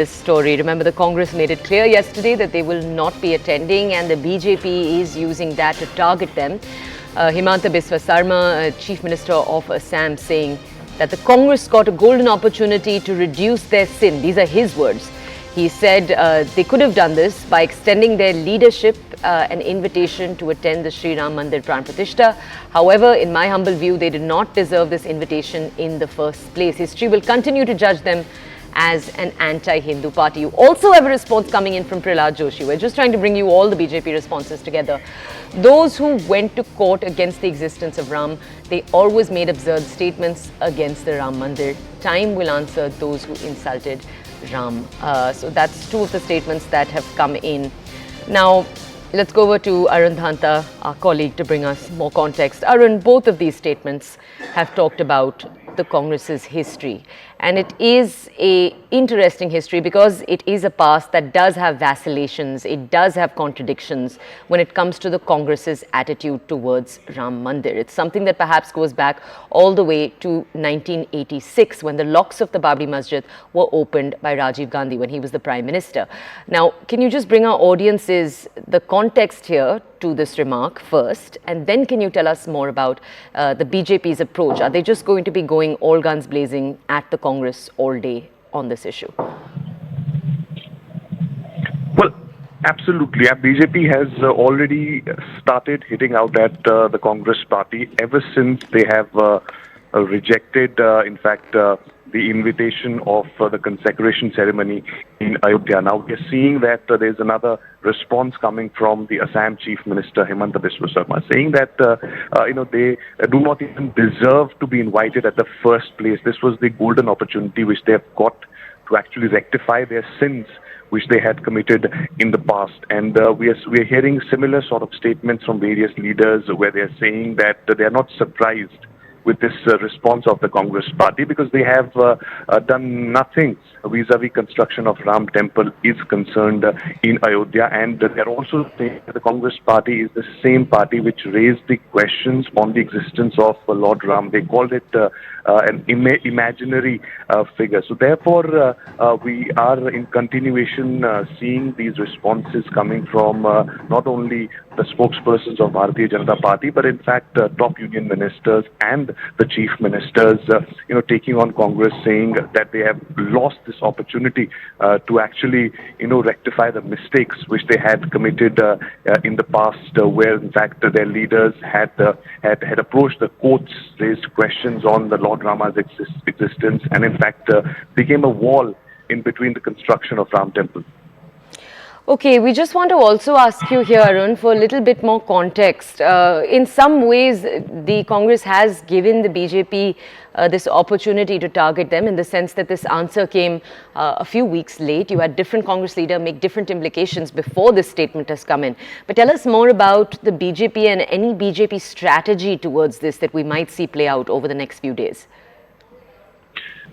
This story. Remember, the Congress made it clear yesterday that they will not be attending, and the BJP is using that to target them. Himanta Biswa Sarma, Chief Minister of Assam, saying that the Congress got a golden opportunity to reduce their sin. These are his words. He said they could have done this by extending their leadership an invitation to attend the Sri Ram Mandir Pran Pratishtha. However, in my humble view, they did not deserve this invitation in the first place. History will continue to judge them as an anti-Hindu party. You also have a response coming in from Prahlad Joshi. We're just trying to bring you all the BJP responses together. Those who went to court against the existence of Ram, they always made absurd statements against the Ram Mandir. Time will answer those who insulted Ram. So that's two of the statements that have come in. Now, let's go over to Arun Dhanta, our colleague, to bring us more context. Arun, both of these statements have talked about the Congress's history. And it is an interesting history because it is a past that does have vacillations, it does have contradictions when it comes to the Congress's attitude towards Ram Mandir. It's something that perhaps goes back all the way to 1986 when the locks of the Babri Masjid were opened by Rajiv Gandhi when he was the Prime Minister. Now, can you just bring our audiences the context here to this remark first, and then can you tell us more about the BJP's approach? Are they just going to be going all guns blazing at the Congress all day on this issue? Well, absolutely. BJP has already started hitting out at the Congress party ever since they have rejected, in fact, the invitation of the consecration ceremony in Ayodhya. Now we are seeing that there's another response coming from the Assam Chief Minister Himanta Biswa Sarma, saying that they do not even deserve to be invited at the first place. This was the golden opportunity which they have got to actually rectify their sins which they had committed in the past. And we are hearing similar sort of statements from various leaders where they are saying that they are not surprised with this response of the Congress party because they have done nothing vis-a-vis construction of Ram Temple is concerned in Ayodhya. And they're also saying that the Congress party is the same party which raised the questions on the existence of Lord Ram. They called it an imaginary figure. So therefore, we are in continuation seeing these responses coming from not only the spokespersons of Bharatiya Janata Party, but in fact top union ministers and the chief ministers, taking on Congress, saying that they have lost this opportunity to actually, rectify the mistakes which they had committed in the past, where in fact their leaders had approached the courts, raised questions on the Lord Rama's existence, and in fact became a wall in between the construction of Ram Temple. Okay, we just want to also ask you here, Arun, for a little bit more context. In some ways, the Congress has given the BJP this opportunity to target them in the sense that this answer came a few weeks late. You had different Congress leaders make different implications before this statement has come in. But tell us more about the BJP and any BJP strategy towards this that we might see play out over the next few days.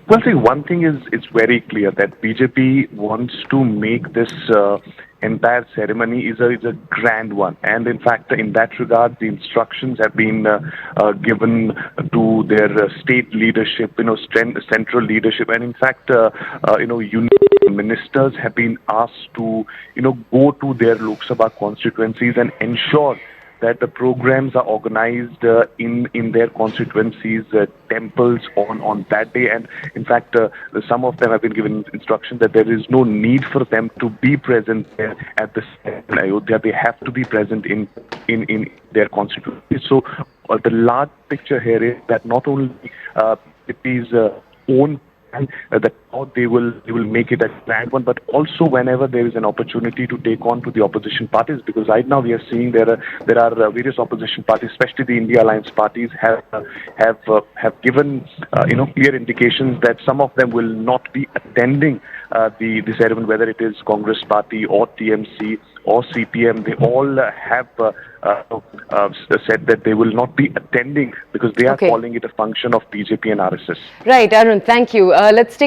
Well, see, one thing is it's very clear that BJP wants to make this entire ceremony is a grand one, and in fact, in that regard, the instructions have been given to their state leadership, central leadership, and in fact, union ministers have been asked to, go to their Lok Sabha constituencies and ensure that the programs are organized in their constituencies, temples on that day. And in fact, some of them have been given instruction that there is no need for them to be present there at the Ayodhya. They have to be present in their constituencies. So the large picture here is that not only it is own that they will make it a grand one, but also whenever there is an opportunity to take on to the opposition parties, because right now we are seeing there are various opposition parties, especially the India Alliance parties, have given clear indications that some of them will not be attending the ceremony, whether it is Congress party or TMC or CPM. They all have said that they will not be attending because they are calling it a function of BJP and RSS. Right, Arun, thank you. Let's take